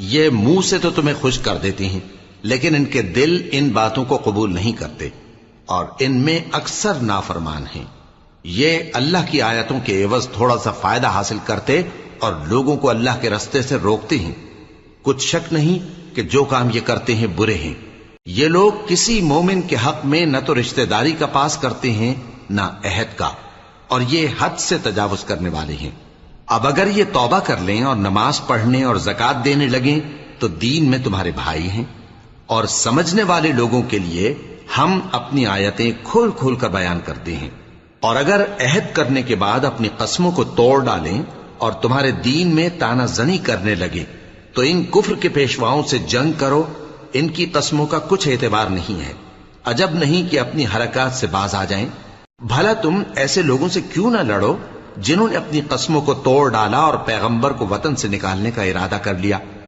یہ منہ سے تو تمہیں خوش کر دیتی ہیں، لیکن ان کے دل ان باتوں کو قبول نہیں کرتے اور ان میں اکثر نافرمان ہیں۔ یہ اللہ کی آیتوں کے عوض تھوڑا سا فائدہ حاصل کرتے اور لوگوں کو اللہ کے رستے سے روکتے ہیں۔ کچھ شک نہیں کہ جو کام یہ کرتے ہیں برے ہیں۔ یہ لوگ کسی مومن کے حق میں نہ تو رشتہ داری کا پاس کرتے ہیں نہ عہد کا، اور یہ حد سے تجاوز کرنے والے ہیں۔ اب اگر یہ توبہ کر لیں اور نماز پڑھنے اور زکوٰۃ دینے لگیں تو دین میں تمہارے بھائی ہیں، اور سمجھنے والے لوگوں کے لیے ہم اپنی آیتیں کھول کھول کر بیان کرتے ہیں۔ اور اگر عہد کرنے کے بعد اپنی قسموں کو توڑ ڈالیں اور تمہارے دین میں تانا زنی کرنے لگے تو ان کفر کے پیشواؤں سے جنگ کرو، ان کی قسموں کا کچھ اعتبار نہیں ہے۔ عجب نہیں کہ اپنی حرکات سے باز آ جائیں۔ بھلا تم ایسے لوگوں سے کیوں نہ لڑو جنہوں نے اپنی قسموں کو توڑ ڈالا اور پیغمبر کو وطن سے نکالنے کا ارادہ کر لیا؟